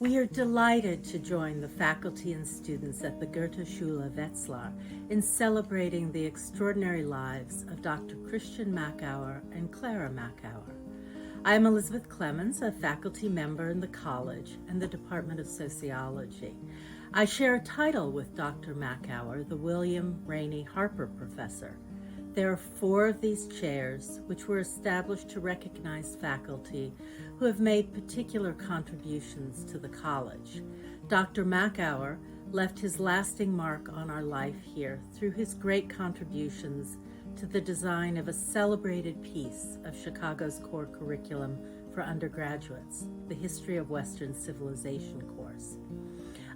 We are delighted to join the faculty and students at the Goethe-Schule Wetzlar in celebrating the extraordinary lives of Dr. Christian Mackauer and Clara Mackauer. I am Elisabeth Clemens, a faculty member in the college and the Department of Sociology. I share a title with Dr. Mackauer, the William Rainey Harper Professor. There are 4 of these chairs, which were established to recognize faculty who have made particular contributions to the college. Dr. Mackauer left his lasting mark on our life here through his great contributions to the design of a celebrated piece of Chicago's core curriculum for undergraduates, the History of Western Civilization course.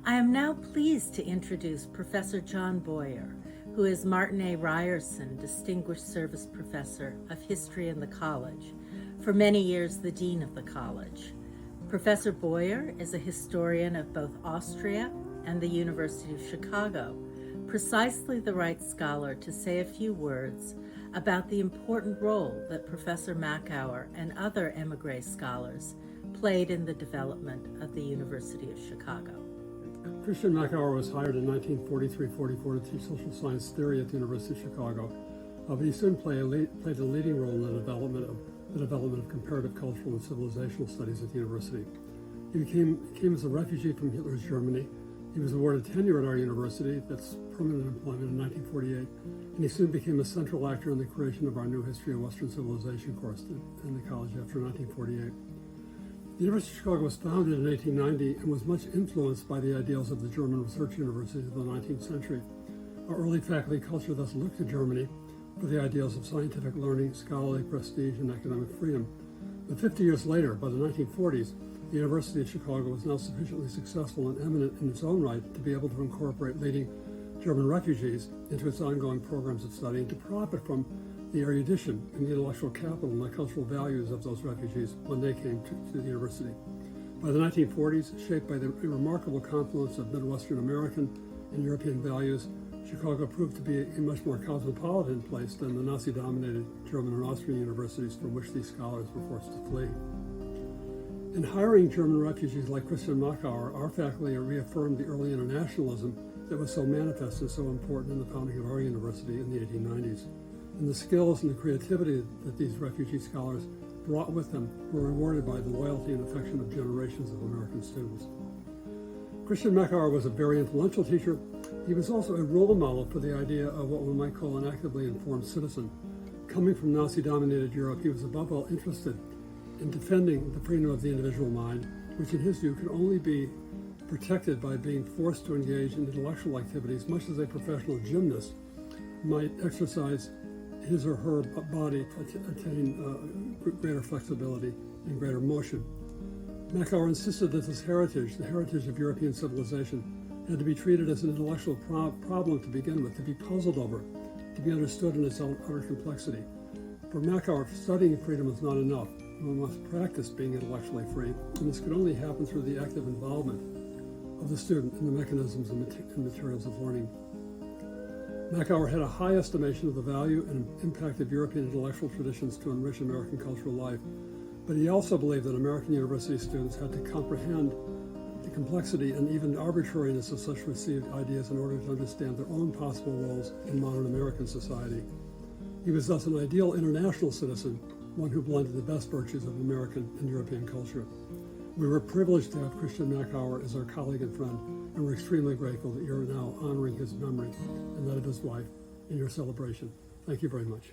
I am now pleased to introduce Professor John Boyer, who is Martin A. Ryerson Distinguished Service Professor of History in the college, for many years the Dean of the college. Professor Boyer is a historian of both Austria and the University of Chicago, precisely the right scholar to say a few words about the important role that Professor Mackauer and other émigré scholars played in the development of the University of Chicago. Christian Mackauer was hired in 1943-44 to teach social science theory at the University of Chicago, but he soon played a leading role in the development of comparative cultural and civilizational studies at the university. He came as a refugee from Hitler's Germany. He was awarded tenure at our university, that's permanent employment, in 1948, and he soon became a central actor in the creation of our new History of Western Civilization course in the college after 1948. The University of Chicago was founded in 1890 and was much influenced by the ideals of the German research universities of the 19th century. Our early faculty culture thus looked to Germany for the ideals of scientific learning, scholarly prestige, and academic freedom. But 50 years later, by the 1940s, the University of Chicago was now sufficiently successful and eminent in its own right to be able to incorporate leading German refugees into its ongoing programs of study and to profit from the erudition and the intellectual capital and the cultural values of those refugees when they came to the university. By the 1940s, shaped by the remarkable confluence of Midwestern American and European values, Chicago proved to be a much more cosmopolitan place than the Nazi-dominated German and Austrian universities from which these scholars were forced to flee. In hiring German refugees like Christian Mackauer, our faculty reaffirmed the early internationalism that was so manifest and so important in the founding of our university in the 1890s. And the skills and the creativity that these refugee scholars brought with them were rewarded by the loyalty and affection of generations of American students. Christian Mackauer was a very influential teacher. He was also a role model for the idea of what one might call an actively informed citizen. Coming from Nazi-dominated Europe, he was above all interested in defending the freedom of the individual mind, which in his view could only be protected by being forced to engage in intellectual activities, much as a professional gymnast might exercise his or her body to attain greater flexibility and greater motion. Mackauer insisted that this heritage, the heritage of European civilization, had to be treated as an intellectual problem to begin with, to be puzzled over, to be understood in its own utter complexity. For Mackauer, studying freedom is not enough. One must practice being intellectually free, and this could only happen through the active involvement of the student in the mechanisms and materials of learning. Mackauer had a high estimation of the value and impact of European intellectual traditions to enrich American cultural life, but he also believed that American university students had to comprehend the complexity and even arbitrariness of such received ideas in order to understand their own possible roles in modern American society. He was thus an ideal international citizen, one who blended the best virtues of American and European culture. We were privileged to have Christian Mackauer as our colleague and friend, and we're extremely grateful that you're now honoring his memory and that of his wife in your celebration. Thank you very much.